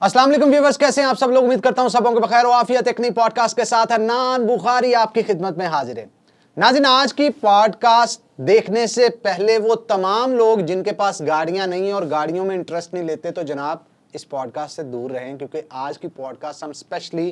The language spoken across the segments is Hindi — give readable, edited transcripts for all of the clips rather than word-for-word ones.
अस्सलाम वालेकुम व्यूअर्स, कैसे हैं आप सब लोग। उम्मीद करता हूं सब होंगे बखैर व आफियत। एक नई पॉडकास्ट के साथ हन्नान बुखारी आपकी खिदमत में हाजिर है। नाज़रीन, आज की पॉडकास्ट देखने से पहले वो तमाम लोग जिनके पास गाड़ियां नहीं है और गाड़ियों में इंटरेस्ट नहीं लेते, तो जनाब इस पॉडकास्ट से दूर रहें, क्योंकि आज की पॉडकास्ट हम स्पेशली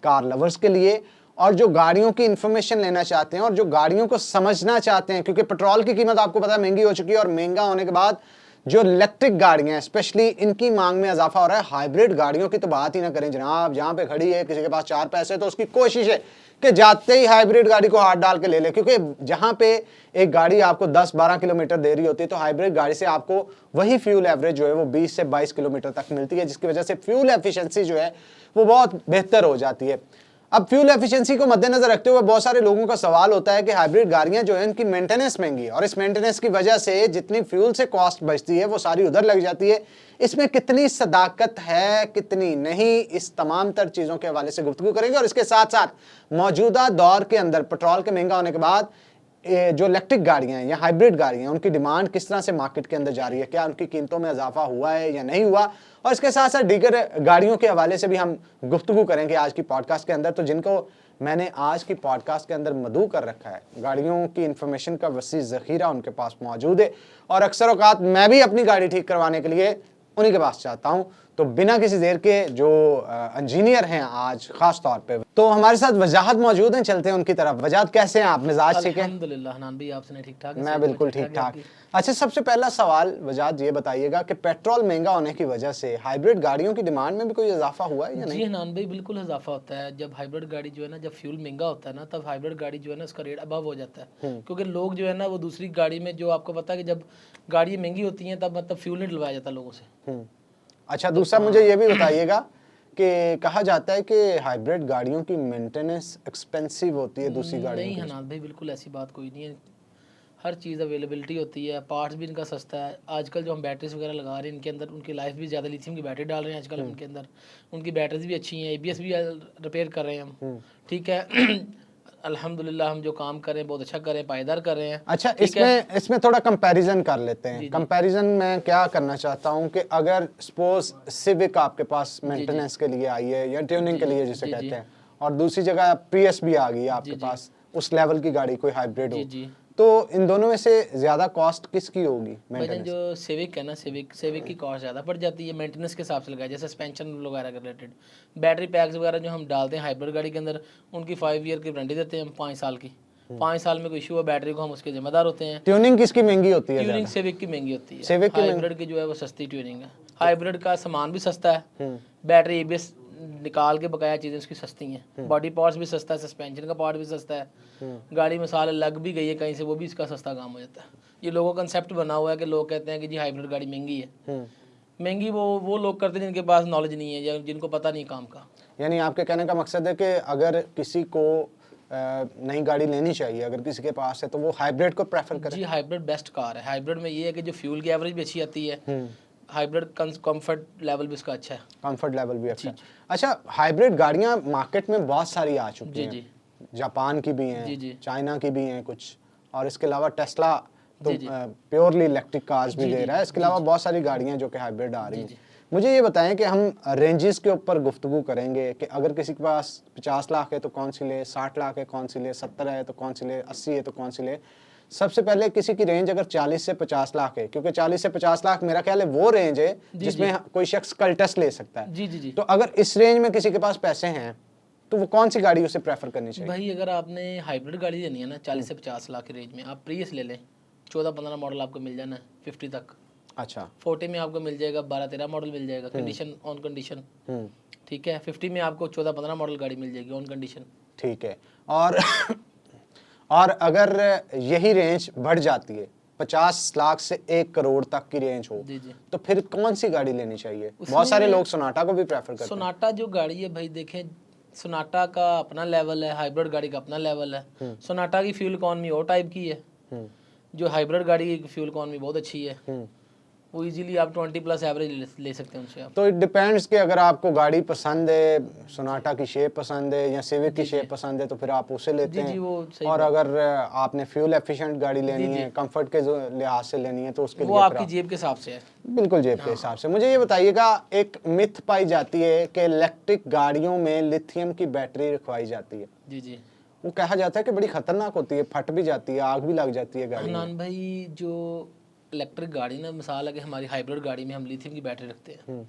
कार लवर्स के लिए और जो गाड़ियों की इंफॉर्मेशन लेना चाहते हैं और जो गाड़ियों को समझना चाहते हैं, क्योंकि पेट्रोल की कीमत आपको पता है महंगी हो चुकी है और महंगा होने के बाद जो इलेक्ट्रिक गाड़ियां हैं स्पेशली इनकी मांग में इजाफा हो रहा है। हाइब्रिड गाड़ियों की तो बात ही ना करें जनाब। जहां पे खड़ी है किसी के पास चार पैसे तो उसकी कोशिश है कि जाते ही हाइब्रिड गाड़ी को हाथ डाल के ले ले, क्योंकि जहां पे एक गाड़ी आपको 10-12 किलोमीटर दे रही होती है तो हाइब्रिड गाड़ी से आपको वही फ्यूल एवरेज जो है वो 20 से 22 किलोमीटर तक मिलती है, जिसकी वजह से फ्यूल एफिशिएंसी जो है वो बहुत बेहतर हो जाती है। अब फ्यूल एफिशिएंसी को मद्देनजर रखते हुए बहुत सारे लोगों का सवाल होता है कि हाइब्रिड गाड़ियां जो है इनकी मेंटेनेंस महंगी है और इस मेंटेनेंस की वजह से जितनी फ्यूल से कॉस्ट बचती है वो सारी उधर लग जाती है। इसमें कितनी सदाकत है, कितनी नहीं, इस तमाम तर चीज़ों के हवाले से गुफ्तगू करेंगे। और इसके साथ साथ मौजूदा दौर के अंदर पेट्रोल के महंगा होने के बाद जो इलेक्ट्रिक गाड़ियां हैं या हाइब्रिड गाड़ियां हैं उनकी डिमांड किस तरह से मार्केट के अंदर जा रही है, क्या उनकी कीमतों में इजाफा हुआ है या नहीं हुआ, और इसके साथ साथ दीगर गाड़ियों के हवाले से भी हम गुफ्तगू करेंगे आज की पॉडकास्ट के अंदर। तो जिनको मैंने आज की पॉडकास्ट के अंदर मदऊ कर रखा है, गाड़ियों की इंफॉर्मेशन का वसी ज़ख़ीरा उनके पास मौजूद है और अक्सर औक़ात मैं भी अपनी गाड़ी ठीक करवाने के लिए उन्हीं के पास चाहता हूँ। तो बिना किसी देर के जो इंजीनियर हैं आज ख़ास तौर पे, तो हमारे साथ वजाहत मौजूद हैं, चलते हैं उनकी तरफ। वजाहत, कैसे हैं आप? मिजाज ठीक है? अल्हम्दुलिल्लाह हनान भाई, आपसे ठीक ठाक? मैं बिल्कुल ठीक ठाक। अच्छा, सबसे पहला सवाल वजाहत ये बताइएगा कि पेट्रोल महंगा होने की वजह से हाइब्रिड गाड़ियों की डिमांड में भी कोई इजाफा हुआ है या नहीं? जी हनान भाई, बिल्कुल इजाफा होता है। जब हाइब्रिड गाड़ी जो है ना, जब फ्यूल महंगा होता है ना, तब हाइब्रिड गाड़ी जो है ना उसका रेट अबव हो जाता है, क्योंकि लोग जो है ना वो दूसरी गाड़ी में, जो आपको पता है कि जब गाड़ी महंगी होती हैं तब मतलब फ्यूल नहीं डलवाया जाता लोगों से। अच्छा, दूसरा मुझे ये भी बताइएगा कि कहा जाता है कि हाइब्रिड गाड़ियों की मेंटेनेंस एक्सपेंसिव होती है दूसरी गाड़ियों नहीं की। हनान भाई, बिल्कुल ऐसी बात कोई नहीं है। हर चीज़ अवेलेबिलिटी होती है, पार्ट्स भी इनका सस्ता है। आजकल जो हम बैटरीज वगैरह लगा रहे हैं इनके अंदर, उनकी लाइफ भी ज़्यादा, लिथियम की बैटरी डाल रहे हैं आजकल हम इनके अंदर, उनकी बैटरीज भी अच्छी हैं, एबीएस भी रिपेयर कर रहे हैं हम, ठीक है। अल्हम्दुलिल्लाह हम जो काम कर रहे हैं बहुत अच्छा कर रहे हैं, पायदार कर रहे हैं। अच्छा, इसमें थोड़ा कंपैरिजन कर लेते हैं। कंपैरिजन में क्या करना चाहता हूँ कि अगर सपोज सिविक आपके पास मेंटेनेंस के लिए आई है या ट्यूनिंग के लिए जिसे कहते हैं, और दूसरी जगह प्रियस भी आ गई है आपके पास, उस लेवल की गाड़ी कोई हाइब्रिड हो, तो इन दोनों में से ज़्यादा कॉस्ट किसकी होगी? भाईजान जो सिविक है ना, सिविक की कॉस्ट ज़्यादा पड़ जाती है, मेंटेनेंस के हिसाब से लगाया, जैसे सस्पेंशन वगैरह के रिलेटेड। बैटरी पैक्स वगैरह जो हम डालते हैं हाइब्रिड गाड़ी के अंदर, उनकी 5 ईयर की वारंटी देते हैं हम, 5 साल की। 5 साल में कोई इशू हो बैटरी को, हम उसके जिम्मेदार होते हैं। ट्यूनिंग किसकी महंगी होती है? ट्यूनिंग सिविक की महंगी होती है, हाइब्रिड की जो है वो सस्ती ट्यूनिंग है। हाइब्रिड का सामान भी सस्ता है, बैटरी एबीएस निकाल के बकाया चीज़ें उसकी सस्ती हैं, बॉडी पार्ट्स भी सस्ता है, सस्पेंशन का पार्ट भी सस्ता है, गाड़ी मिसाल लग भी गई है कहीं से, वो भी इसका सस्ता काम हो जाता है। ये लोगों का कंसेप्ट बना हुआ है कि लोग कहते हैं कि जी हाइब्रिड गाड़ी महंगी है। महंगी वो लोग करते हैं जिनके पास नॉलेज नहीं है या जिनको पता नहीं काम का। यानी आपके कहने का मकसद है कि अगर किसी को नई गाड़ी लेनी चाहिए, अगर किसी के पास है, तो वो हाइब्रिड को प्रेफर करे? जी, हाइब्रिड बेस्ट कार है। हाइब्रिड में ये है कि जो फ्यूल की एवरेज भी अच्छी आती है, हाइब्रिड कंफर्ट लेवल भी उसका अच्छा है। कंफर्ट लेवल भी अच्छा है। अच्छा, हाइब्रिड गाड़ियां मार्केट में बहुत सारी आ चुकी हैं। जापान की भी हैं, चाइना की भी हैं कुछ, और इसके अलावा टेस्ला तो प्योरली इलेक्ट्रिक कार्स भी दे रहा है। इसके अलावा बहुत सारी गाड़ियां जो कि हाइब्रिड आ रही हैं। मुझे ये बताएं कि हम रेंजेस के ऊपर गुफ्तगू करेंगे कि अगर किसी के पास 50 लाख है तो कौन सी ले, 60 लाख है कौन सी ले, 70 है तो कौन सी ले, 80 है तो कौन सी ले। सबसे पहले किसी की रेंज अगर 40 से 50 लाख है, क्योंकि 40 से 50 लाख मेरा ख्याल है वो रेंज है जिसमें कोई शख्स कल्टस ले सकता है। तो अगर इस रेंज में किसी के पास पैसे हैं तो वो कौन सी गाड़ी उसे प्रेफर करनी चाहिए? भाई अगर आपने हाइब्रिड गाड़ी लेनी है ना 40 से 50 लाख की रेंज में, आप प्रियस ले लें। 14-15 मॉडल आपको मिल जाना है 50 तक। अच्छा, 40 में आपको मिल जाएगा 12-13 मॉडल मिल जाएगा, कंडीशन ऑन कंडीशन, ठीक है। 50 में आपको 14-15 मॉडल गाड़ी मिल जाएगी ऑन कंडीशन, ठीक है। और अगर यही रेंज बढ़ जाती है 50 लाख से 1 करोड़ तक की रेंज हो, तो फिर कौन सी गाड़ी लेनी चाहिए? बहुत सारे लोग सोनाटा को भी प्रेफर करते हैं। सोनाटा जो गाड़ी है भाई, देखें सोनाटा का अपना लेवल है, हाइब्रिड गाड़ी का अपना लेवल है। सोनाटा की फ्यूल इकॉनमी और टाइप की है, जो हाइब्रिड गाड़ी की फ्यूल इकॉनमी बहुत अच्छी है। वो इजीली आप 20+ एवरेज ले सकते हैं उनसे आप। तो इट डिपेंड्स कि अगर आपको गाड़ी पसंद है, सोनाटा की शेप पसंद है या सिविक की शेप पसंद है, तो फिर आप उसे लेते जी हैं। वो सही और अगर आपने फ्यूल एफिशिएंट गाड़ी लेनी जी। है, कंफर्ट के लिहाज से लेनी है, तो उसके वो लिए फिर आपकी आप जेब के हिसाब से है। बिल्कुल जेब के हिसाब से। मुझे ये बताइएगा, एक मिथ पाई जाती है कि इलेक्ट्रिक गाड़ियों में लिथियम की बैटरी रखवाई जाती है। जी जी। वो कहा जाता है कि बड़ी खतरनाक होती है, फट भी जाती है, आग भी लग जाती है गाड़ी में। हनान भाई, जो इलेक्ट्रिक गाड़ी ना, मिसाल है कि हमारी हाइब्रिड गाड़ी में हम लिथियम की बैटरी रखते हैं,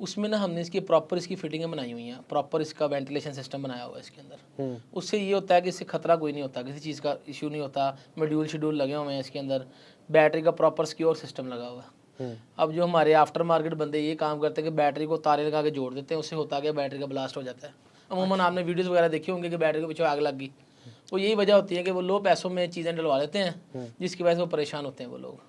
उसमें ना हमने इसकी प्रॉपर इसकी फिटिंगें बनाई हुई हैं, प्रॉपर इसका वेंटिलेशन सिस्टम बनाया हुआ है इसके अंदर। उससे ये होता है कि इससे खतरा कोई नहीं होता, किसी चीज़ का इशू नहीं होता। मॉड्यूल शेड्यूल लगे हुए हैं इसके अंदर, बैटरी का प्रॉपर सिक्योर सिस्टम लगा हुआ है। अब जो हमारे आफ्टर मार्केट बंदे ये काम करते हैं कि बैटरी को तारे लगा के जोड़ देते हैं, उससे होता है कि बैटरी का ब्लास्ट हो जाता है। अमूमन आपने वीडियोज़ वगैरह देखे होंगे कि बैटरी के पीछे आग लग गई। वो यही वजह होती है कि वो लो पैसों में चीज़ें डलवा लेते हैं, जिसकी वजह से वो परेशान होते हैं वो लोग।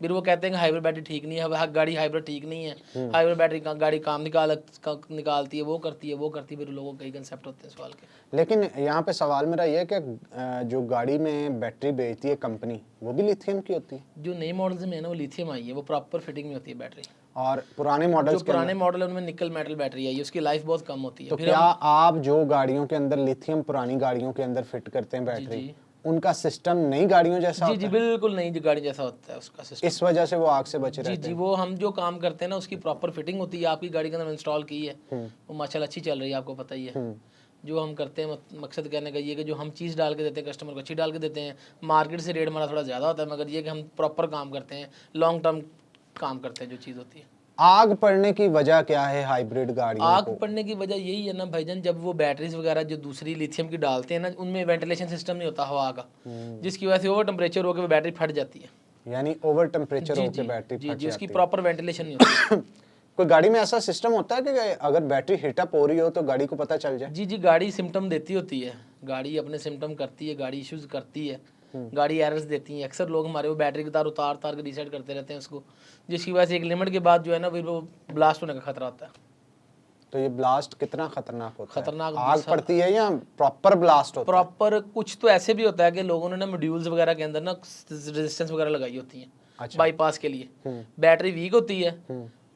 फिर वो कहते हैं कि हाइब्रिड बैटरी ठीक नहीं है, गाड़ी हाइब्रिड ठीक नहीं है, हाइब्रिड बैटरी गाड़ी काम निकालती है, वो करती है। फिर लोगों के कई कंसेप्ट होते हैं सवाल के। लेकिन यहाँ पे सवाल मेरा ये है कि जो गाड़ी में बैटरी बेचती है कंपनी, वो भी लिथियम की होती है? जो नई मॉडल्स में है ना, वो लिथियम आई है, वो प्रॉपर फिटिंग में होती है बैटरी। और पुराने जो मॉडल्स के पुराने अंदर, मॉडल है उनमें निकल मेटल बैटरी आई है, उसकी लाइफ बहुत कम होती है। तो फिर क्या आप जो गाड़ियों के अंदर लिथियम पुरानी गाड़ियों के अंदर फिट करते हैं बैटरी, जी। उनका सिस्टम नई गाड़ियों जैसा जी होता जी है? बिल्कुल नहीं, जो गाड़ी जैसा होता है उसका सिस्टम। इस वजह से वो आग से बचे जी रहते जी, हैं? वो हम जो काम करते हैं ना, उसकी प्रॉपर फिटिंग होती है, आपकी गाड़ी के अंदर इंस्टॉल की है, वो माशाल्लाह अच्छी चल रही है, आपको पता ही है। जो हम करते हैं, मकसद कहने का ये कि जो हम चीज़ डाल के देते हैं कस्टमर को अच्छी डाल के देते हैं। मार्केट से रेट हमारा थोड़ा ज़्यादा होता है, मगर ये कि हम प्रॉपर काम करते हैं, लॉन्ग टर्म काम करते हैं जो चीज़ होती है। आग पड़ने की वजह क्या है हाइब्रिड गाड़ियों आग को? पड़ने की वजह यही है ना भाईजान, जब वो बैटरीज वगैरह जो दूसरी लिथियम की डालते हैं ना, उनमें वेंटिलेशन सिस्टम नहीं होता हवा का, जिसकी वजह से ओवर टेम्परेचर होकर वो बैटरी फट जाती है। यानी ओवर टेम्परेचर जी होकर जी बैटरी जी फट जी, उसकी जाती है। प्रॉपर वेंटिलेशन नहीं होती। कोई गाड़ी में ऐसा सिस्टम होता है कि अगर बैटरी हीटअप हो रही हो तो गाड़ी को पता चल जाए? जी जी, गाड़ी सिम्टम देती होती है, गाड़ी अपने सिम्टम करती है, गाड़ी इश्यूज करती है, गाड़ी एरर्स देती है। अक्सर लोग हमारे वो बैटरी के तार उतार तार के डिसाइड करते रहते हैं उसको, जिसकी वजह से एक लिमिट के बाद जो है ना, फिर वो ब्लास्ट होने का खतरा होता है। तो ये ब्लास्ट कितना खतरनाक होता खतरनाक है? आग पड़ती है या प्रॉपर ब्लास्ट होता है? प्रॉपर कुछ तो ऐसे भी होता है कि लोगों ने ना मॉड्यूल्स वगैरह के अंदर ना रेजिस्टेंस वगैरह लगाई होती हैं, अच्छा। बाईपास के लिए। बैटरी वीक होती है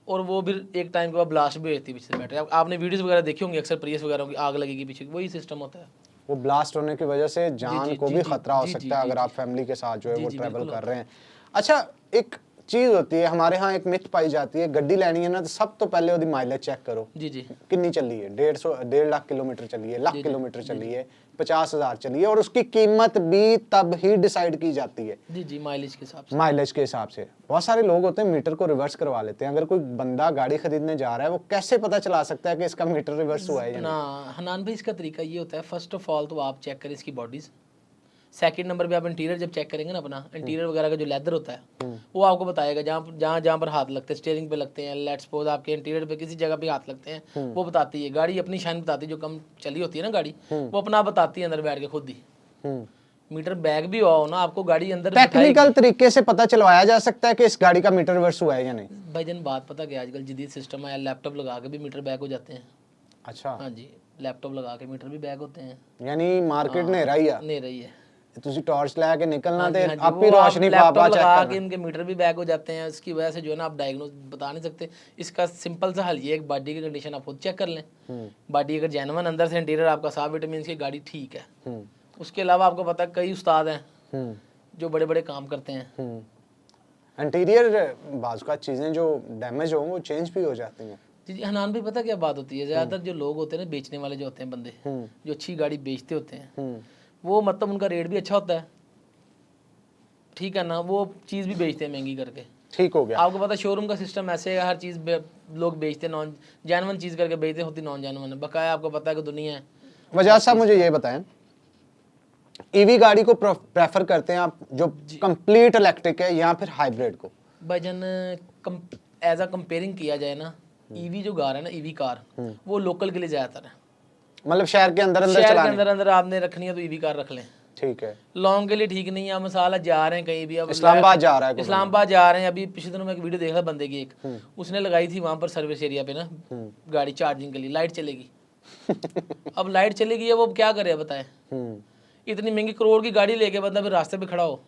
और वो फिर एक टाइम के बाद ब्लास्ट भी होती है पीछे से बैटरी। आपने वीडियोस वगैरह देखी होंगी, अक्सर प्रियस वगैरह की आग लगेगी पीछे, वही सिस्टम होता है। वो ब्लास्ट होने की वजह से जान को भी खतरा हो जी, सकता है जी, अगर जी, आप फैमिली के साथ जो है वो जी, ट्रैवल बिल्कुल कर रहे हैं। अच्छा, एक चीज होती है हमारे यहाँ, एक मिथ पाई जाती है, गड्डी लेनी है ना तो सब तो पहले उसकी माइलेज चेक करो। जी जी कितनी चली है? 1.5 लाख किलोमीटर चली है, लाख किलोमीटर चली है, 50,000 चली है, और उसकी कीमत भी तब ही डिसाइड की जाती है जी जी, माइलेज के हिसाब से। माइलेज के हिसाब से। बहुत सारे लोग होते हैं मीटर को रिवर्स करवा लेते हैं। अगर कोई बंदा गाड़ी खरीदने जा रहा है, वो कैसे पता चला सकता है कि इसका मीटर रिवर्स हुआ है या ना नहीं? हनान भाई, इसका तरीका ये होता है, फर्स्ट ऑफ ऑल तो आप चेक करें इसकी बॉडीज़। सेकंड नंबर पे आप इंटीरियर जब चेक करेंगे ना, अपना इंटीरियर वगैरह का जो लेदर होता है, वो आपको बताएगा। जहाँ पर हाथ लगते हैं, स्टीयरिंग पे लगते हैं, लेट्स सपोज आपके इंटीरियर पे किसी जगह पे हाथ लगते हैं, वो बताती है गाड़ी, अपनी शाइन बताती है। जो कम चली होती है ना गाड़ी, वो अपना बताती है अंदर बैठ के खुद ही। मीटर बैग भी हो ना, आपको गाड़ी अंदर टेक्निकल तरीके से पता चलवाया जा सकता है कि इस गाड़ी का मीटर रिवर्स हुआ है या नहीं? भाईजान बात पता क्या, आजकल जदीद सिस्टम है, लैपटॉप लगा के भी मीटर बैग हो जाते हैं। अच्छा, हाँ जी, लैपटॉप लगा के मीटर भी बैग होते हैं। यानी मार्केट ने रही है, नहीं रही है। ਤੁਸੀਂ ਟਾਰਚ ਲੈ ਕੇ ਨਿਕਲਣਾ ਤੇ हाँ जी, ਆਪੀ वो आप रोशनी लैपटॉप पापा चेक लगा करना। के इनके मीटर भी बैक हो जाते हैं। उसकी वजह से जो है ना, आप डायग्नोज बता नहीं सकते। इसका सिंपल सा हल ये, एक बॉडी की कंडीशन आप खुद चेक कर लें। बॉडी अगर जेन्युइन अंदर से इंटीरियर आपका साफ विटामिन की गाड़ी ठीक है। उसके अलावा आपको पता है कई उस्ताद हैं जो बड़े बड़े काम करते हैं। इंटीरियर बाजू का चीज़ें जो डैमेज हो वो चेंज भी हो जाती हैं। जी जी, हनान भाई पता क्या बात होती है, ज़्यादातर जो लोग होते हैं ना, बेचने वाले जो होते हैं बंदे, जो अच्छी गाड़ी बेचते होते हैं, वो मतलब उनका रेट भी अच्छा होता है, ठीक है ना, वो चीज़ भी बेचते हैं महंगी करके। ठीक हो गया। आपको पता है शोरूम का सिस्टम ऐसे है, हर चीज़ लोग बेचते, नॉन जेन्युइन चीज़ करके बेचते, होती नॉन जेन्युइन है। बकाया आपको पता है कि दुनिया है। वजह साहब मुझे ये बताएं, ईवी गाड़ी को प्रेफर करते हैं आप जो कंप्लीट इलेक्ट्रिक है या फिर हाइब्रिड को? भाईजान एज अ कंपेयरिंग किया जाए ना, ईवी जो कार है ना, ईवी कार, वो लोकल के लिए ज़्यादातर है। मतलब शहर के अंदर अंदर शहर के चलाने? अंदर अंदर आपने रखनी है तो ईवी कार रख लें। ठीक है। लॉन्ग के लिए ठीक नहीं है। आप मसाला जा रहे हैं कहीं भी, अब इस्लामाबाद जा रहा है कोई इस्लामाबाद जा रहे हैं। अभी पिछले दिनों में एक वीडियो देखा बंदे की, एक उसने लगाई थी वहां पर सर्विस एरिया पे ना गाड़ी चार्जिंग के लिए, लाइट चलेगी। अब लाइट चलेगी है, वो क्या करे बताएं? इतनी महंगी करोड़ की गाड़ी लेके बंदा फिर रास्ते पे खड़ा हो,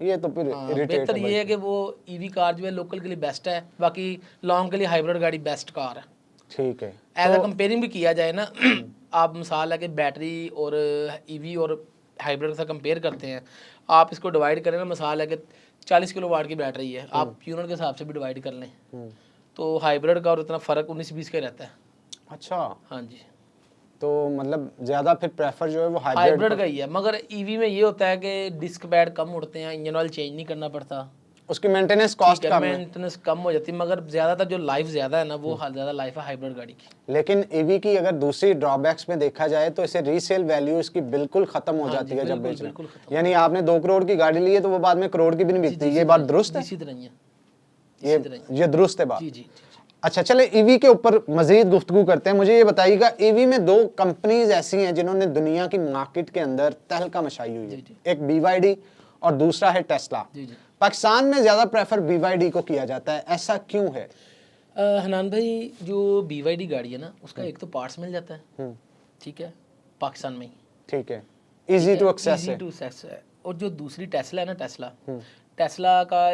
ये तो फिर हाँ, इरिटेट बेहतर ये है कि वो ईवी कार जो है लोकल के लिए बेस्ट है, बाकी लॉन्ग के लिए हाइब्रिड गाड़ी बेस्ट कार है। ठीक है। एज अ कंपेयरिंग भी किया जाए ना, आप मिसाल है कि बैटरी और ईवी और हाइब्रिड से कंपेयर करते हैं, आप इसको डिवाइड करें ना, मिसाल है कि 40 किलो वाट की बैटरी है, आप यूनिट के हिसाब से भी डिवाइड कर लें तो हाइब्रिड का और इतना फ़र्क 19-20 का रहता है। अच्छा, हाँ जी, तो मतलब ज़्यादा फिर प्रेफर जो है वो हाइब्रिड का ही है, मगर ईवी में ये होता है कि डिस्क पैड कम उड़ते हैं, इंजन ऑयल चेंज नहीं करना पड़ता, उसकी मेंटेनेंस कॉस्ट ठीक है, कम है। मेंटेनेंस कम हो जाती है, मगर ज़्यादातर जो लाइफ ज़्यादा है ना, वो ज़्यादा लाइफ है हाइब्रिड गाड़ी की। लेकिन ईवी की अगर दूसरी ड्रॉबैक्स में देखा जाए तो इसे रीसेल वैल्यू इसकी बिल्कुल खत्म हो जाती है जब बेचना। बिल्कुल खत्म। यानी आपने 2 करोड़ की गाड़ी ली है तो वो बाद में करोड़ की भी नहीं बिकती। ये बात दुरुस्त है? इसी तरह ही है, ये दुरुस्त है बात। जी जी। अच्छा, चले ईवी के ऊपर मजीद गुफ्तगू करते हैं। मुझे ये बताइएगा, ईवी में 2 कंपनीज ऐसी हैं जिन्होंने दुनिया की मार्केट के अंदर तहलका मचाई हुई है, एक BYD और दूसरा है टेस्ला। पाकिस्तान में ज्यादा प्रेफर BYD को किया जाता है, ऐसा क्यों है? हनान भाई, जो BYD गाड़ी है ना, उसका एक तो पार्ट्स मिल जाता है, ठीक है, पाकिस्तान में ही, ठीक है, इजी टू एक्सेस है। और जो दूसरी टेस्ला है ना, टेस्ला का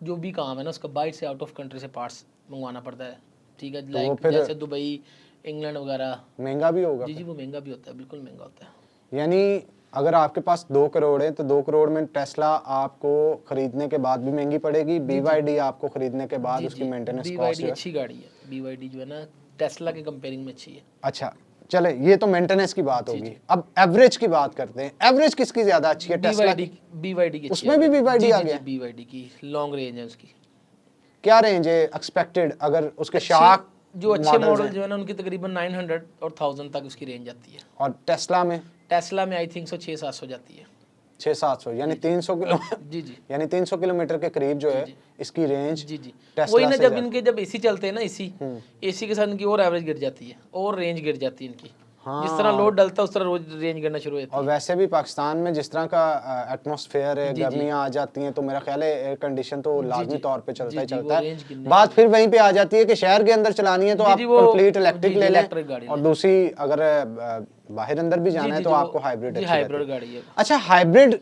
जो भी काम है ना, उसका बाहर से आउट ऑफ कंट्री से पार्ट्स मंगवाना पड़ता है, ठीक है, लाइक जैसे दुबई, इंग्लैंड वगैरह। महंगा भी होगा? जी, वो महंगा भी होता है, बिल्कुल महंगा होता है। यानी अगर आपके पास 2 करोड़ है तो 2 करोड़ में टेस्ला आपको खरीदने के बाद भी महंगी पड़ेगी, BYD आपको खरीदने के बाद उसकी मेंटेनेंस कॉस्ट BYD अच्छी गाड़ी है, BYD जो है ना टेस्ला के कंपेयरिंग में अच्छी है। अच्छा, चले, ये तो मेंटेनेंस की बात होगी। अब एवरेज की बात करते हैं। एवरेज किसकी ज्यादा अच्छी है? टेस्ला की? BYD की। उसमें भी BYD आ गया? BYD की लॉन्ग रेंज है उसकी। क्या रेंज है एक्सपेक्टेड? अगर उसके शार्क जो अच्छे मॉडल जो है ना, उनकी तकरीबन 900 और 1000 तक उसकी रेंज आती है। और टेस्ला में आई थिंक 600-700 जाती है। 600-700 यानी 300 किलो। जी जी, यानी 300 किलोमीटर के करीब जो है इसकी रेंज। जी जी, टेस्ला वही ना, से जब एसी चलते हैं ना, एसी के साथ इनकी और एवरेज गिर जाती है और रेंज गिर जाती है इनकी। हाँ, जिस तरह लोड डलता है उस तरह रोज रेंज गिरना शुरू हो जाती है। और वैसे भी पाकिस्तान में जिस तरह का एटमॉस्फेयर है, गर्मियाँ आ जाती हैं, तो मेरा ख्याल है एयर कंडीशन तो लाजमी तौर पे चलता ही चलता है। बात फिर वहीं पे आ जाती है कि शहर के अंदर चलानी है तो आप कंप्लीट इलेक्ट्रिक ले लें, और दूसरी अगर बाहर अंदर भी जाना है तो आपको हाइब्रिड गाड़ी है। अच्छा, हाइब्रिड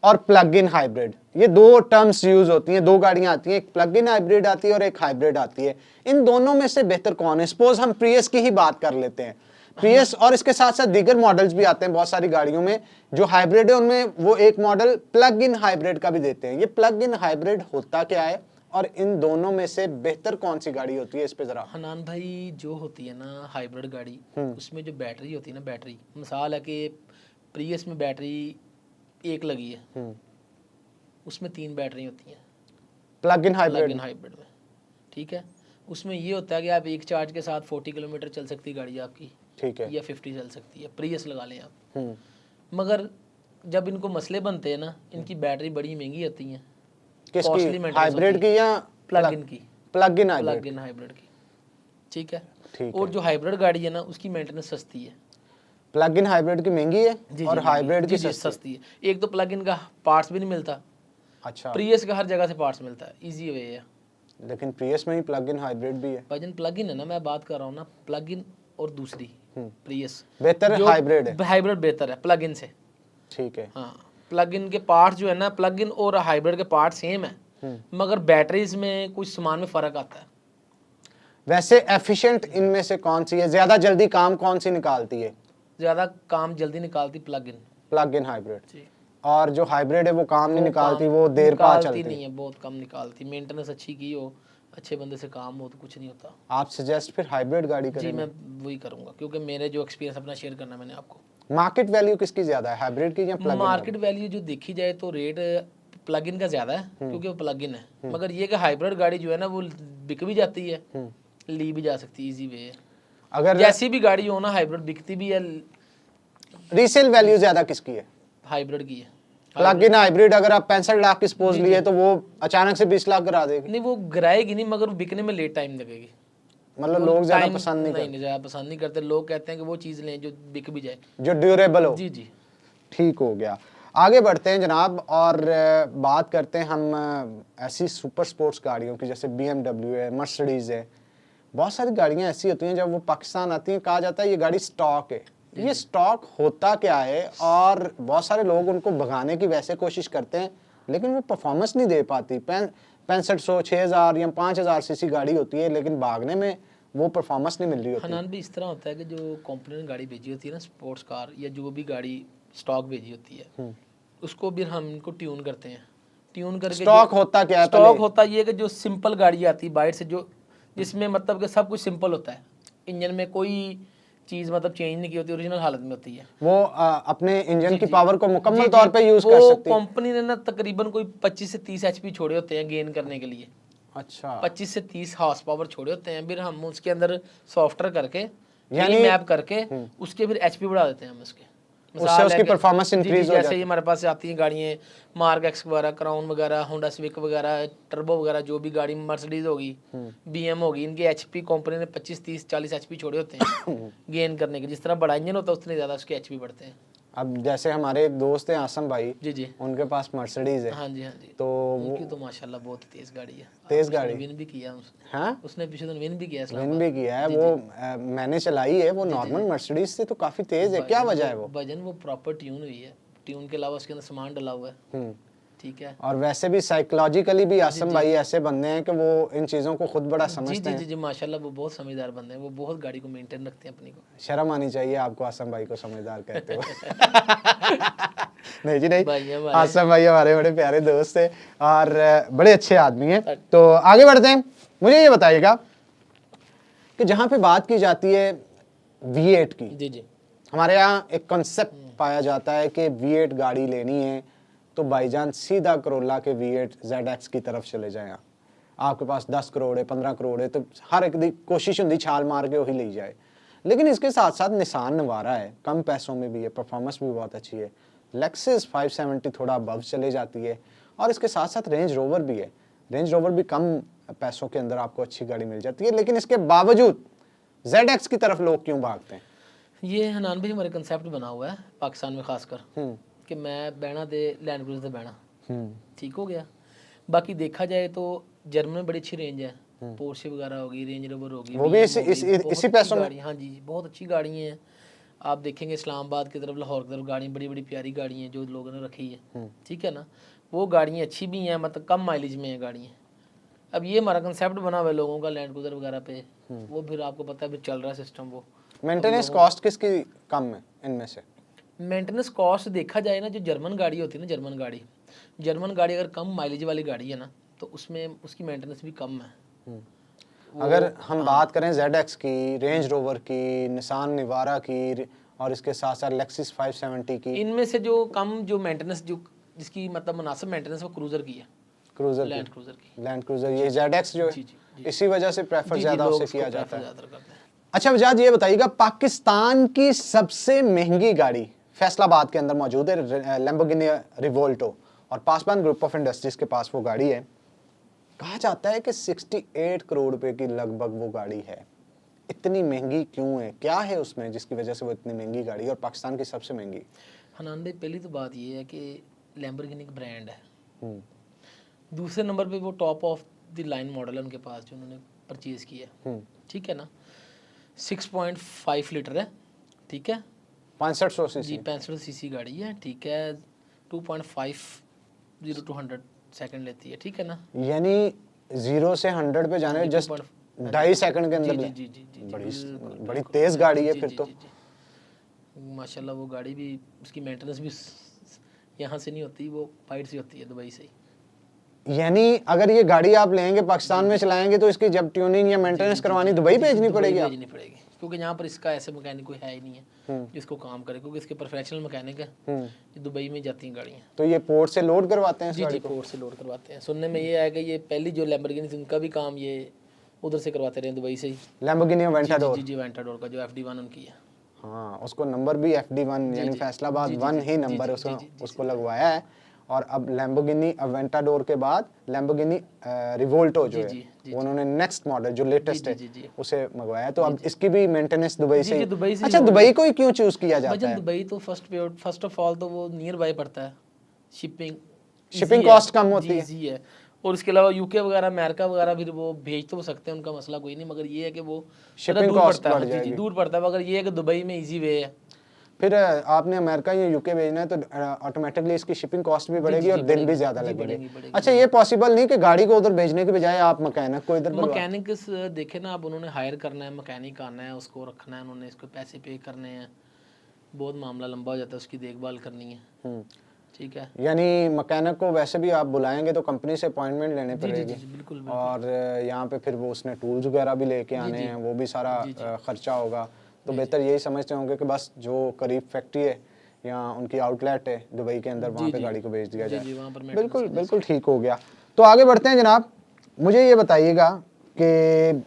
और प्लग इन हाइब्रिड, ये 2 टर्म्स यूज होती हैं, 2 गाड़ियां आती हैं, एक प्लग इन हाइब्रिड आती है और एक हाइब्रिड आती है। इन दोनों में से बेहतर कौन है? सपोज हम प्रियस की ही बात कर लेते हैं। प्रियस और इसके साथ साथ दीगर मॉडल्स भी आते हैं बहुत सारी गाड़ियों में जो हाइब्रिड है, उनमें वो एक मॉडल प्लग इन हाइब्रिड का भी देते हैं। ये प्लग इन हाइब्रिड होता क्या है और इन दोनों में से बेहतर कौन सी गाड़ी होती है? इस पे जरा। हनान भाई, जो होती है ना हाइब्रिड गाड़ी, उसमें जो बैटरी होती है ना, बैटरी मिसाल है कि प्रियस में बैटरी एक लगी है, उसमें 3 बैटरी होती हैं प्लग इन हाइब्रिड में, ठीक है। उसमें ये होता है कि आप एक चार्ज के साथ 40 किलोमीटर चल सकती है गाड़ी आपकी, ठीक है, या 50 चल सकती है, प्रियस लगा लें आप। मगर जब इनको मसले बनते हैं ना, इनकी बैटरी बड़ी महंगी आती हैं। किसकी? हाइब्रिड की या प्लग इन की? प्लग इन हाइब्रिड की, ठीक है। और जो हाइब्रिड गाड़ी है ना, उसकी मेंटेनेंस सस्ती है। प्लग इन हाइब्रिड की महंगी है और हाइब्रिड की सस्ती है। एक तो प्लग इन का पार्ट्स भी नहीं मिलता। अच्छा, प्रियस का हर जगह से पार्ट्स मिलता है, इजी वे है। लेकिन प्रियस में ही प्लग इन हाइब्रिड भी है। भाईजान, प्लग इन है ना, मैं बात कर रहा हूँ ना, प्लग इन और दूसरी प्रियस बेहतर है, हाइब्रिड है? हाइब्रिड बेहतर है प्लग इन से, ठीक है। हाँ, प्लग इन के पार्ट्स जो है ना, प्लग इन और हाइब्रिड के पार्ट सेम है, मगर बैटरीज में कुछ सामान में फ़र्क आता है। वैसे एफिशिएंट इनमें से कौन सी है? ज़्यादा जल्दी काम कौन सी निकालती है? ज़्यादा काम जल्दी निकालती प्लग इन हाइब्रिड। और जो हाइब्रिड है वो काम नहीं निकालती, वो देर पा चलती नहीं है, बहुत कम निकालती। मेंटेनेंस अच्छी की हो, अच्छे बंदे से काम हो तो कुछ नहीं होता। आप सजेस्ट फिर हाइब्रिड गाड़ी करें? जी, मैं वही करूँगा, क्योंकि मेरे जो एक्सपीरियंस अपना शेयर करना मैंने आपको। मार्केट वैल्यू किसकी ज़्यादा है, हाइब्रिड की या प्लग इन? मार्केट वैल्यू जो देखी जाए तो रेट प्लग इन का ज़्यादा है, क्योंकि वो प्लग इन है। मगर ये कि हाइब्रिड गाड़ी जो है ना, वो बिक भी जाती है, ली भी जा सकती है, ईजी वे है। अगर जैसी भी गाड़ी हो ना, हाइब्रिड बिकती भी है। रीसेल वैल्यू ज़्यादा किसकी है? हाइब्रिड की है। प्लग इन हाइब्रिड अगर आप 65 लाख की सपोज लिए तो वो अचानक से 20 लाख गिरा देगी? नहीं, वो गिराएगी नहीं, मगर बिकने में लेट टाइम लगेगी। मतलब लोग ज्यादा पसंद नहीं ज्यादा पसंद नहीं करते। लोग कहते हैं कि वो चीज़ लें जो बिक भी जाए, जो ड्यूरेबल हो। जी जी, ठीक हो गया। आगे बढ़ते हैं जनाब और बात करते हैं हम ऐसी सुपर स्पोर्ट्स गाड़ियों की, जैसे BMW है, मर्सिडीज़ है। बहुत सारी गाड़ियाँ ऐसी होती हैं जब वो पाकिस्तान आती हैं कहा जाता है ये गाड़ी स्टॉक है। ये स्टॉक होता क्या है और बहुत सारे लोग उनको भगाने की वैसे कोशिश करते हैं, लेकिन वो परफॉर्मेंस नहीं दे पाती। 6500, 6000 या 5000 सीसी गाड़ी होती है, लेकिन भागने में वो परफॉर्मेंस नहीं मिल रही होती। हनान भी इस तरह होता है कि जो कंपनी ने गाड़ी भेजी होती है ना, स्पोर्ट्स कार या जो भी गाड़ी स्टॉक भेजी होती है, उसको भी हम इनको ट्यून करते हैं। ट्यून करके स्टॉक होता क्या है? स्टॉक होता ये है कि जो सिंपल गाड़ी आती है बाइट से, जो जिसमें मतलब कि सब कुछ सिंपल होता है, इंजन में कोई चीज़ मतलब चेंज नहीं की होती, ओरिजिनल हालत में होती है। वो अपने इंजन की पावर को मुकम्मल तौर पे यूज कर सकती है। कंपनी ने ना तकरीबन कोई 25 से 30 एचपी छोड़े होते हैं गेन करने के लिए। अच्छा, 25 से 30 हॉर्स पावर छोड़े होते हैं, फिर हम उसके अंदर सॉफ्टवेयर करके यानी मैप करके उसके फिर एचपी बढ़ा देते हैं हम उसके। उससे उसकी परफॉर्मेंस इंक्रीज हो जैसे ही हमारे पास आती हैं गाड़ियाँ मार्क एक्स वगैरह, क्राउन वगैरह, होंडा सिविक वगैरह, टर्बो वगैरह, जो भी गाड़ी, मर्सिडीज होगी, बीएम होगी, इनके एचपी कंपनी ने 25, 30, 40 एचपी छोड़े होते हैं गेन करने के। जिस तरह बड़ा इंजन होता है उतने ज़्यादा उसके एचपी बढ़ते हैं। अब जैसे हमारे एक दोस्त हैं आसम भाई, जी, उनके पास मर्सिडीज है। हाँ जी, हाँ जी। तो उनकी तो माशाल्लाह बहुत तेज गाड़ी है। तेज गाड़ी विन भी किया उसने। हाँ, उसने पिछले दिन विन भी किया विन भी किया है वो। मैंने चलाई है वो, नॉर्मल मर्सिडीज से तो काफी तेज है। क्या वजह है वो? वजन वो प्रॉपर ट्यून हुई है, ट्यून के अलावा उसके अंदर सामान डला हुआ है। ठीक है। और वैसे भी साइकोलॉजिकली भी आसम भाई ऐसे बंदे हैं कि वो इन चीज़ों को खुद बड़ा समझते हैं। जी माशाल्लाह वो बहुत समझदार बंदे हैं, वो बहुत गाड़ी को मेंटेन रखते हैं अपनी को। शर्म आनी चाहिए आपको आसम भाई को समझदार कहते हो। नहीं जी नहीं, आसम भाई हमारे बड़े प्यारे दोस्त है और बड़े अच्छे आदमी हैं। तो आगे बढ़ते हैं। मुझे ये बताइएगा कि जहाँ पे बात की जाती है V8 की, जी हमारे यहाँ एक कॉन्सेप्ट पाया जाता है कि V8 गाड़ी लेनी है तो भाईजान सीधा करोला के V8 ZX की तरफ चले जाएं। आपके पास 10 करोड़ है, 15 करोड़ है, तो हर एक दी कोशिश होती छाल मार के वही ले जाए। लेकिन इसके साथ साथ निसान नवारा है, कम पैसों में भी है, परफॉर्मेंस भी बहुत अच्छी है। लेक्सिस 570 थोड़ा अबव चले जाती है, और इसके साथ साथ रेंज रोवर भी है। रेंज रोवर भी कम पैसों के अंदर आपको अच्छी गाड़ी मिल जाती है। लेकिन इसके बावजूद ZX की तरफ लोग क्यों भागते हैं? ये हनान भाई हमारे कंसेप्ट बना हुआ है पाकिस्तान में खासकर कि मैं बहना दे लैंड क्रूजर से बहना, ठीक हो गया। बाकी देखा जाए तो जर्मन में बड़ी अच्छी रेंज है, पोर्शे वगैरह होगी, रेंज रोवर होगी, वो भी इसी पैसों में। हाँ जी, बहुत अच्छी गाड़ी हैं। आप देखेंगे इस्लामाबाद की तरफ, लाहौर की तरफ गाड़ियाँ बड़ी बड़ी प्यारी गाड़ी हैं जो लोगों ने रखी है, ठीक है ना। वो गाड़ियाँ अच्छी भी हैं, मतलब कम माइलेज में हैं गाड़ियाँ। अब ये हमारा कंसेप्ट बना हुआ है लोगों का लैंड क्रूजर वगैरह पे, वो फिर आपको पता है फिर चल रहा है सिस्टम। वो मेंटेनेंस कॉस्ट किसकी कम है इनमें से? मेंटेनेंस कॉस्ट देखा जाए ना, जो जर्मन गाड़ी होती है ना, जर्मन गाड़ी अगर कम माइलेज वाली गाड़ी है ना, तो उसमें उसकी मेंटेनेंस भी कम है। अगर हम बात करें ZX की, रेंज रोवर की, निसान निवारा की, और इसके साथ साथ लेक्सिस 570 की, इनमें से जो कम जो मेंटेनेंस जो जिसकी मतलब मुनासिब मेंटेनेंस वो क्रूजर की है, लैंड क्रूजर ये ZX जो है, इसी वजह से प्रेफर ज़्यादा उसे किया जाता है। अच्छा वजाद, ये बताइएगा पाकिस्तान की सबसे महंगी गाड़ी फैसलाबाद के अंदर मौजूद है, लैम्बोर्गिनी रिवोल्टो, और पासवान ग्रुप ऑफ इंडस्ट्रीज के पास वो गाड़ी है। कहा जाता है कि 68 करोड़ रुपए की लगभग वो गाड़ी है। इतनी महंगी क्यों है? क्या है उसमें जिसकी वजह से वो इतनी महंगी गाड़ी है और पाकिस्तान की सबसे महंगी? हनान भाई पहली तो बात ये है कि लैम्बोर्गिनी का ब्रांड है। दूसरे नंबर पे वो top of the line model है उनके पास जो उन्होंने परचेज किया है, ठीक है ना। 6.5 लीटर है, ठीक है, 6500 सीसी जी 65 सीसी गाड़ी है, ठीक है। 2.50 to 100 सेकंड लेती है, ठीक है ना। यानी 0 से 100 पे जाने में जस्ट 2.5 सेकंड के अंदर। जी बड़ी तेज गाड़ी है फिर तो। माशाल्लाह वो गाड़ी भी, उसकी मेंटेनेंस भी यहाँ से नहीं होती, वो बाहर से होती है, दुबई से ही। यानी अगर ये गाड़ी आप लेंगे पाकिस्तान में चलाएंगे तो इसकी जब ट्यूनिंग या मेंटेनेंस करवानी दुबई भेजनी पड़ेगी, क्योंकि यहाँ पर इसका ऐसे मैकेनिक कोई है ही नहीं है जिसको काम करे, क्योंकि इसके प्रोफेशनल मैकेनिक है जो दुबई में जाती हैं गाड़ियाँ। तो ये पोर्ट से लोड करवाते हैं? जी पोर्ट से लोड करवाते हैं। सुनने में ये आया कि ये पहली जो लैम्बोर्गिनी उनका भी काम ये उधर से करवाते रहे, दुबई से ही। लैम्बोर्गिनी अवेंटाडोर, जी अवेंटाडोर का जो FD1 उनकी है। हाँ, उसको नंबर भी FD1 यानी फैसलाबाद 1 ही नंबर उसको लगवाया है। और अब लैम्बोर्गिनी अवेंटाडोर के बाद लैम्बोर्गिनी रिवोल्टो जो है उन्होंने नेक्स्ट मॉडल जो लेटेस्ट है उसे मंगवाया। तो अब इसकी भी मेंटेनेंस दुबई से। अच्छा, दुबई को ही क्यों चूज किया जाता है? दुबई तो फर्स्ट ऑफ ऑल तो वो नियर बाय पड़ता है, शिपिंग कॉस्ट कम होती है। और इसके अलावा यूके वगैरह, अमेरिका वगैरह भी वो भेज तो सकते हैं, उनका मसला कोई नहीं, मगर ये है कि वो शिपिंग कॉस्ट बढ़ जाएगी, दूर पड़ता है। मगर ये है कि दुबई में इजी वे है, फिर आपने अमेरिका या यूके भेजना है तो ऑटोमेटिकली इसकी शिपिंग कॉस्ट भी बढ़ेगी और दिन भी ज़्यादा लगेंगे। अच्छा, ये पॉसिबल नहीं कि गाड़ी को उधर भेजने के बजाय आप मैकेनिक को इधर मैकेनिक देखे ना, अब उन्होंने हायर करना है, मैकेनिक आना है, उसको रखना है, उन्होंने इसको पैसे पे करने हैं, बहुत मामला लंबा हो जाता है, उसकी देखभाल करनी है। ठीक है, यानी मैकेनिक को वैसे भी आप बुलाएंगे तो कंपनी से अपॉइंटमेंट लेने पड़ेगी। बिल्कुल। और यहाँ पे फिर वो उसने टूल्स वगैरह भी लेके आने हैं, वो भी सारा खर्चा होगा। तो बेहतर यही समझते होंगे कि बस जो करीब फैक्ट्री है या उनकी आउटलेट है दुबई के अंदर, वहाँ पे गाड़ी को भेज दिया जाए। बिल्कुल बिल्कुल ठीक हो गया। तो आगे बढ़ते हैं जनाब, मुझे ये बताइएगा कि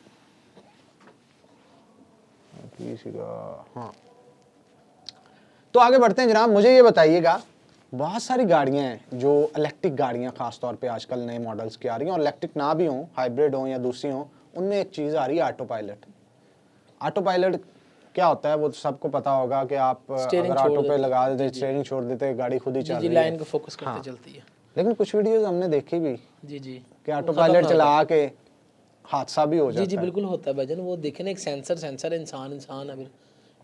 हाँ, तो आगे बढ़ते हैं जनाब, मुझे ये बताइएगा, बहुत सारी गाड़ियां हैं जो इलेक्ट्रिक गाड़ियां खास तौर पे आजकल नए मॉडल्स की आ रही हैं, और इलेक्ट्रिक ना भी हों, हाइब्रिड हों या दूसरी हों, उनमें एक चीज़ आ रही है ऑटो पायलट। ऑटो पायलट क्या होता है वो सबको पता होगा कि आप अगर ऑटो पे लगा देते, स्टीयरिंग छोड़ देते, गाड़ी खुद ही चल रही है, लाइन को फोकस करते चलती है। लेकिन कुछ वीडियोस हमने देखी भी जी कि ऑटो पायलट चला के हादसा भी हो जाता है। जी बिल्कुल होता है भाईजान। वो देखे ना, एक सेंसर है, इंसान है, फिर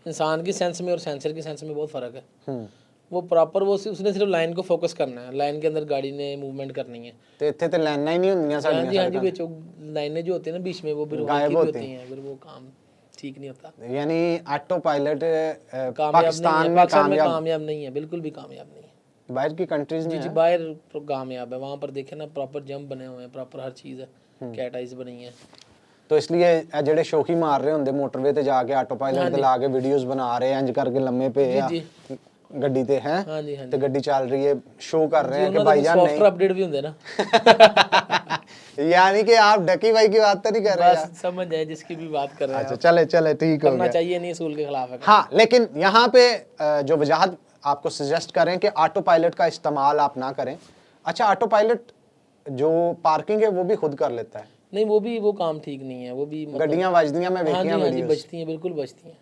इंसान की सेंस में और सेंसर की सेंस में बहुत फ़र्क है। वो प्रॉपर उसने सिर्फ लाइन को फोकस करना है, लाइन के अंदर गाड़ी ने मूवमेंट करनी है। तो इत्थे तो लाइनां ही नहीं होंदियां साडियां। हाँ जी, बीच लाइनें जो होती है ना बीच में, वो भी गायब होती हैं, फिर वो काम ठीक नहीं होता। यानी ऑटो पायलट पाकिस्तान में कामयाब नहीं है, बिल्कुल भी कामयाब नहीं है। बाहर की कंट्रीज में जी बाहर कामयाब है, वहाँ पर देखे ना प्रॉपर जंप बने हुए हैं, प्रॉपर हर चीज़ है, कैट आइज बनी है। तो इसलिए ਜਿਹੜੇ ਸ਼ੌਕੀ ਮਾਰ ਰਹੇ ਹੁੰਦੇ ਮੋਟਰਵੇ ਤੇ ਜਾ ਕੇ ਆਟੋ ਪਾਇਲਟ ਤੇ ਲਾ ਕੇ ਵੀਡੀਓਜ਼ ਬਣਾ ਰਹੇ ਇੰਜ ਕਰਕੇ ਲੰਮੇ ਪਏ ਆ ਗੱਡੀ ਤੇ ਹੈ ਤੇ ਗੱਡੀ ਚੱਲ ਰਹੀ है, शो कर रहे हैं कि भाईजान नहीं, सॉफ्टवेयर अपडेट भी होंगे ना। यानी कि आप डकी भाई की बात तो नहीं कर रहे हैं, समझ जाए जिसकी भी बात कर रहे हैं। अच्छा चले ठीक हो गया, चाहिए नहीं, असूल के खिलाफ है। हाँ, लेकिन यहाँ पे जो वजाहत आपको सजेस्ट करें कि ऑटो पायलट का इस्तेमाल आप ना करें। अच्छा, ऑटो पायलट जो पार्किंग है वो भी खुद कर लेता है? नहीं, वो काम ठीक नहीं है, वो भी गड्डियां बजदियां मैं देखियां वीडियोस, बजती हैं, बिल्कुल बजती हैं।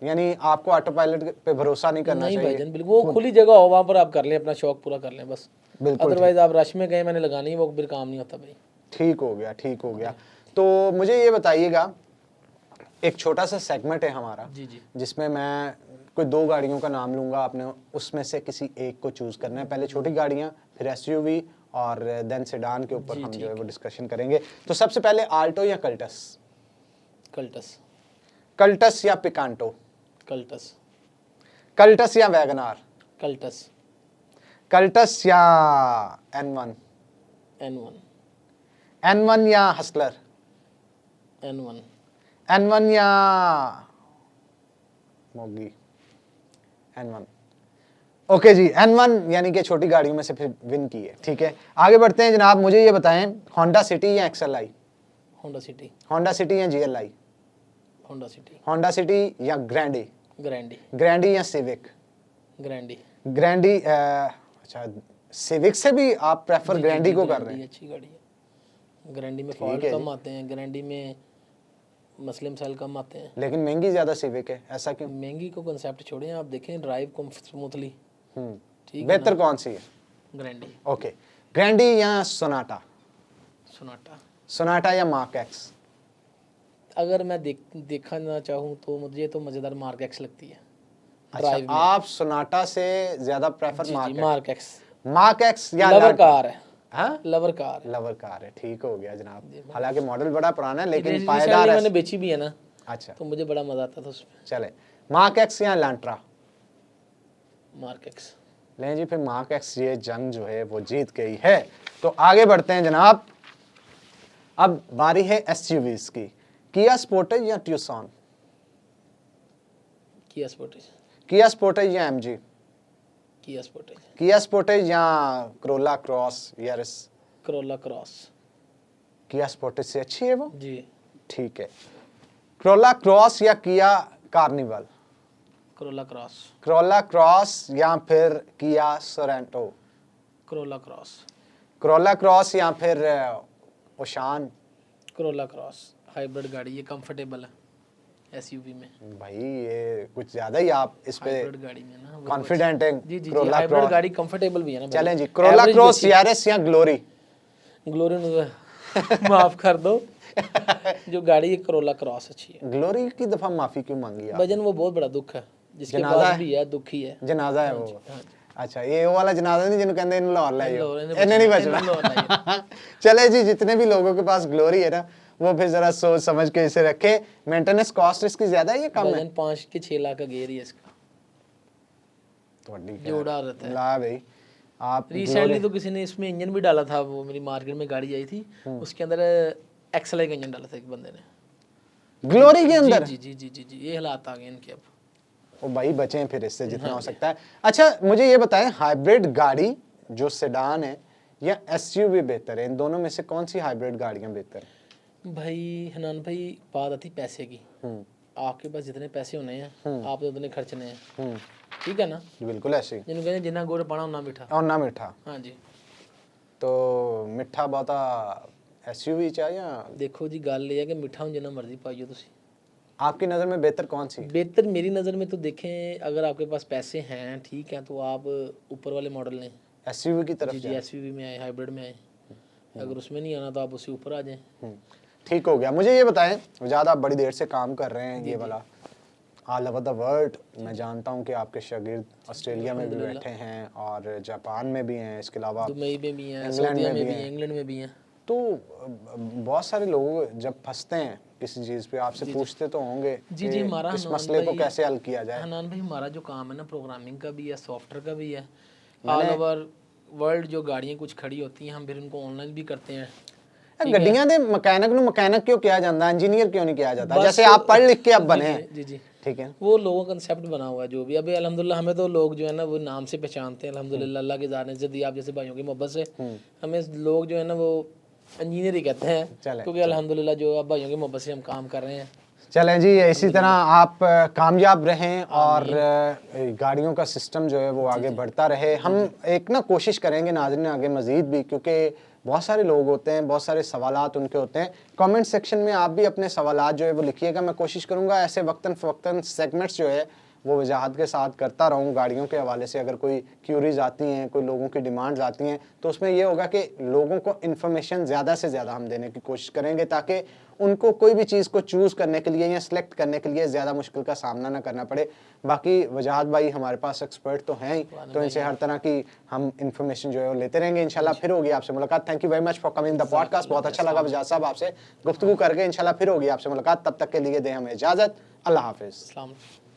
यानी आपको ऑटो पायलट पे भरोसा नहीं करना चाहिए। भाईजान बिल्कुल, वो खुली जगह हो वहाँ पर आप कर लें, अपना शौक पूरा कर लें बस। अदरवाइज आप रश में गए, मैंने लगानी है, वो फिर काम नहीं होता भाई। ठीक हो गया। तो मुझे ये बताइएगा, एक छोटा सा सेगमेंट है हमारा जिसमें मैं कोई 2 गाड़ियों का नाम लूंगा, आपने उसमें से किसी एक को चूज करना है। पहले छोटी गाड़ियां, फिर एसयूवी और देन सेडान के ऊपर हम जो है वो डिस्कशन करेंगे। तो सबसे पहले आल्टो या कल्टस? कल्टस या पिकांटो? कल्टस या वैगनार? कल्टस या N1? N1 या हसलर? N1 या मोगी? N1। ओके जी, N1 यानी कि छोटी गाड़ियों में से फिर विन की है। ठीक है, आगे बढ़ते हैं जनाब, मुझे ये बताएं, होंडा सिटी या XLI? होंडा सिटी या GLI? होंडा सिटी या ग्रैंडी या सिविक? ग्रैंडी। अच्छा, सिविक से भी आप प्रेफर ग्रैंडी को कर रहे हैं? अच्छी गाड़ी है, ग्रैंडी में फॉल्ट कम आते हैं, ग्रैंडी में मसले मसाइल कम आते हैं, लेकिन महंगी ज्यादा सिविक है, ऐसा क्यों? महंगी को कंसेप्ट छोड़ें, आप देखें ड्राइव को स्मूथली। बेहतर कौन सी है? ग्रैंडी। ओके, ग्रैंडी या सोनाटा? सोनाटा या मार्क एक्स? अगर मैं देखना चाहूँ तो मुझे तो मजेदार मार्क एक्स लगती है। अच्छा, आप सोनाटा से ज्यादा प्रेफर मार्क एक्स या लवर कार है? हाँ, लवर कार है। ठीक हो गया जनाब। हालांकि मॉडल बड़ा पुराना है लेकिन पायदार है, मैंने बेची भी है ना। अच्छा, तो मुझे बड़ा मजा आता था उसमें। चले, मार्क एक्स या एलांट्रा? Mark x. लें जी, फिर मार्क एक्स ये जंग जो है वो जीत गई है। तो आगे बढ़ते हैं जनाब, अब बारी है एसयूवीज की। किया स्पोर्टेज या ट्यूसन? किया स्पोर्टेज या एमजी? किया स्पोर्टेज या करोला क्रॉस यारिस? किया स्पोर्टेज से अच्छी है वो जी। ठीक है, करोला क्रॉस या किया कार्निवल? करोला क्रॉस या फिर किया सोरेंटो? करोला क्रॉस या फिर ओशान? हाइब्रिड गाड़ी, ये कंफर्टेबल है एसयूवी में। भाई ये कुछ ज्यादा ही आप इस पे हाइब्रिड गाड़ी में ना कॉन्फिडेंट है। जी हाइब्रिड गाड़ी कंफर्टेबल भी है ना। चलें जी, करोला क्रॉस यारिस या ग्लोरी? माफ कर दो, जो गाड़ी है करोला क्रॉस अच्छी है। ग्लोरी की दफा माफी क्यों मांगी आप? भजन वो बहुत बड़ा दुख है, जिसके जनाजा पास है? भी है दुखी है। जनाजा है वो। हाँ जी। अच्छा, ये वो वाला जनाजा नहीं जिन्हों कहते इन लाहौर लाइयो, लाहौर इन्हें इन्हें नहीं बचना, बचना। चले जी, जितने भी लोगों के पास ग्लोरी है ना, वो फिर जरा सोच समझ के इसे रखे। मेंटेनेंस कॉस्ट इसकी ज्यादा है या कम है? वजन 5 के 6 लाख का गेयर ही है इसका, जोड़ा रहता है। ला भाई आप रिसेंटली तो किसी ने इसमें इंजन भी डाला था, वो मेरी मार्केट में गाड़ी आई थी, उसके अंदर एक्सएलआई का इंजन डाला था एक बंदे ने ग्लोरी के अंदर। जी जी जी जी जी, ये हालात आ गए इनके अब। ओ भाई बचें फिर इससे जितना हो सकता है। अच्छा मुझे ये बताएं, हाइब्रिड गाड़ी जो सेडान है या एसयूवी बेहतर है? इन दोनों में से कौन सी हाइब्रिड गाड़ियां बेहतर हैं? भाई हनान भाई, बात आती पैसे की। आपके पास जितने पैसे होने हैं आपने उतने खर्चने हैं, ठीक है ना? बिल्कुल ऐसे ही। जिन्होंने कहते जिन्ना गुड़ पाना उन्ना मीठा। और ना मीठा, हाँ जी। तो मिठा बहुता एसयूवी चाहिए या देखो जी गल ये है कि मिठा हूँ जिन्ना मर्जी पाइयो तुसी। आपकी नज़र में बेहतर कौन सी? बेहतर मेरी नज़र में तो देखें, अगर आपके पास पैसे हैं ठीक है तो आप ऊपर वाले मॉडल लें। एसयूवी की तरफ जी जी, एसयूवी में आए, हाइब्रिड में आए। अगर उसमें नहीं आना तो आप उससे ऊपर आ जाएं। ठीक हो गया। मुझे ये बताएं, ज़्यादा आप बड़ी देर से काम कर रहे हैं ये वाला ऑल ओवर द वर्ल्ड, मैं जानता हूँ कि आपके शागिर्द ऑस्ट्रेलिया में भी बैठे हैं और जापान में भी हैं, इसके अलावा दुबई में भी हैं, इंग्लैंड सऊदीया में में भी भी हैं, हैं। इंग्लैंड में भी हैं। तो बहुत सारे लोग जब फंसते हैं किसी चीज़ पे आपसे पूछते तो होंगे जी कि जी, हमारा इस हनान मसले को भाई- कैसे हल किया जाए। हनान भाई, हमारा जो काम है ना, प्रोग्रामिंग का भी है, सॉफ्टवेयर का भी है। ऑल ओवर वर्ल्ड जो गाड़ियाँ कुछ खड़ी होती हैं हम फिर उनको ऑनलाइन भी करते हैं। ਗੱਡੀਆਂ ਦੇ ਮਕੈਨਿਕ ਨੂੰ ਮਕੈਨਿਕ ਕਿਉਂ ਕਿਹਾ ਜਾਂਦਾ, ਇੰजीनियर क्यों नहीं किया जाता? जैसे आप पढ़ लिख के अब बने हैं, जी जी, ठीक है, वो लोगों का कंसेप्ट बना हुआ है जो भी। अभी अल्हम्दुलिल्लाह हमें तो लोग जो है ना वो नाम से पहचानते हैं, अल्हम्दुलिल्लाह अल्लाह के जाने से दी आप जैसे भाइयों की मोहब्बत से हमें लोग जो है ना वो इंजीनियर ही कहते हैं, चलें, क्योंकि अल्हम्दुलिल्लाह जो अब भाइयों की मोहब्बत से हम काम कर रहे हैं। चलें जी, इसी तरह आप कामयाब रहें और गाड़ियों का सिस्टम जो है वो आगे बढ़ता रहे। हम एक ना कोशिश करेंगे नाज़रीन आगे मज़ीद भी, क्योंकि बहुत सारे लोग होते हैं, बहुत सारे सवालात उनके होते हैं। कमेंट सेक्शन में आप भी अपने सवालात जो है वो लिखिएगा, मैं कोशिश करूँगा ऐसे वक्तन फ़वक्तन सेगमेंट्स जो है वो वजाहत के साथ करता रहूँ गाड़ियों के हवाले से। अगर कोई क्यूरीज आती हैं, कोई लोगों की डिमांड्स आती हैं, तो उसमें ये होगा कि लोगों को इन्फॉर्मेशन ज़्यादा से ज़्यादा हम देने की कोशिश करेंगे ताकि उनको कोई भी चीज़ को चूज़ करने के लिए या सिलेक्ट करने के लिए ज़्यादा मुश्किल का सामना ना करना पड़े। बाकी वजाहत भाई हमारे पास एक्सपर्ट तो हैं ही, तो इनसे हर तरह की हम इन्फॉर्मेशन जो है वो लेते रहेंगे। इंशाल्लाह फिर होगी आपसे मुलाकात। Thank you very much for coming the podcast. बहुत अच्छा लगा वजाहत साहब आपसे गुफ्तगू करके। इंशाल्लाह फिर होगी आपसे मुलाकात, तब तक के लिए दें हमें इजाज़त। अल्लाह हाफिज़। अस्सलाम वालेकुम।